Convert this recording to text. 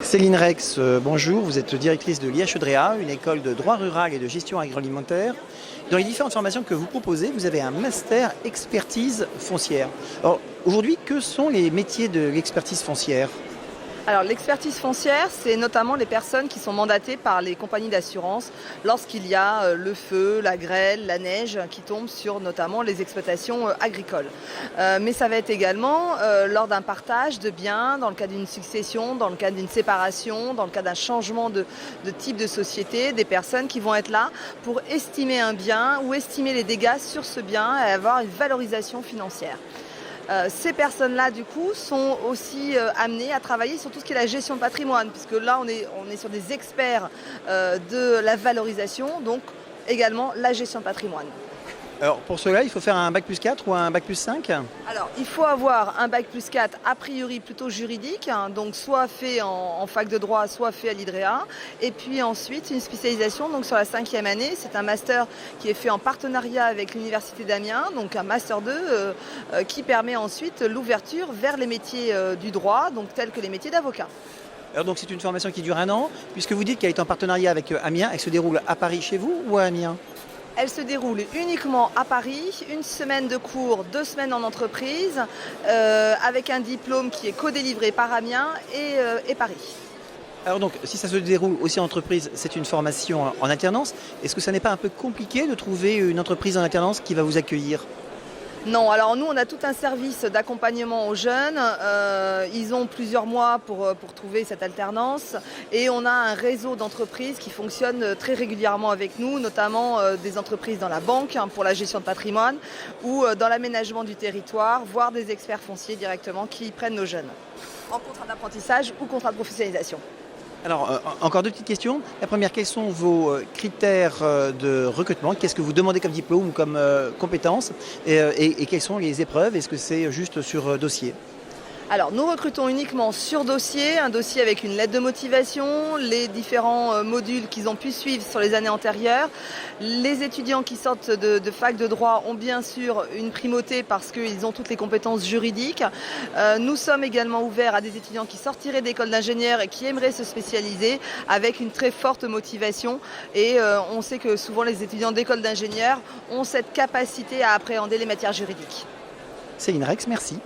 Céline Rex, bonjour, vous êtes directrice de l'IHEDREA, une école de droit rural et de gestion agroalimentaire. Dans les différentes formations que vous proposez, vous avez un master expertise foncière. Alors, aujourd'hui, que sont les métiers de l'expertise foncière ? Alors l'expertise foncière, c'est notamment les personnes qui sont mandatées par les compagnies d'assurance lorsqu'il y a le feu, la grêle, la neige qui tombent sur notamment les exploitations agricoles. Mais ça va être également lors d'un partage de biens, dans le cas d'une succession, dans le cas d'une séparation, dans le cas d'un changement de type de société, des personnes qui vont être là pour estimer un bien ou estimer les dégâts sur ce bien et avoir une valorisation financière. Ces personnes-là, du coup, sont aussi amenées à travailler sur tout ce qui est la gestion de patrimoine, puisque là, on est sur des experts de la valorisation, donc également la gestion de patrimoine. Alors, pour cela, il faut faire un bac+4 ou un bac+5 ? Alors, il faut avoir un bac+4 a priori plutôt juridique, donc soit fait en fac de droit, soit fait à l'IDREA. Et puis ensuite, une spécialisation donc sur la 5e année. C'est un master qui est fait en partenariat avec l'Université d'Amiens, donc un master 2 qui permet ensuite l'ouverture vers les métiers du droit, donc tels que les métiers d'avocat. Alors donc c'est une formation qui dure 1 an, puisque vous dites qu'elle est en partenariat avec Amiens. Elle se déroule à Paris chez vous ou à Amiens ? Elle se déroule uniquement à Paris, 1 semaine de cours, 2 semaines en entreprise, avec un diplôme qui est co-délivré par Amiens et Paris. Alors donc, si ça se déroule aussi en entreprise, c'est une formation en alternance. Est-ce que ça n'est pas un peu compliqué de trouver une entreprise en alternance qui va vous accueillir ? Non, alors nous on a tout un service d'accompagnement aux jeunes, ils ont plusieurs mois pour trouver cette alternance et on a un réseau d'entreprises qui fonctionne très régulièrement avec nous, notamment des entreprises dans la banque pour la gestion de patrimoine ou dans l'aménagement du territoire, voire des experts fonciers directement qui prennent nos jeunes en contrat d'apprentissage ou contrat de professionnalisation. Alors, encore 2 petites questions. La première, quels sont vos critères de recrutement ? Qu'est-ce que vous demandez comme diplôme ou comme compétences ? Et quelles sont les épreuves ? Est-ce que c'est juste sur dossier ? Alors nous recrutons uniquement sur dossier, un dossier avec une lettre de motivation, les différents modules qu'ils ont pu suivre sur les années antérieures. Les étudiants qui sortent de fac de droit ont bien sûr une primauté parce qu'ils ont toutes les compétences juridiques. Nous sommes également ouverts à des étudiants qui sortiraient d'école d'ingénieur et qui aimeraient se spécialiser avec une très forte motivation. Et on sait que souvent les étudiants d'école d'ingénieur ont cette capacité à appréhender les matières juridiques. Céline Rex, merci.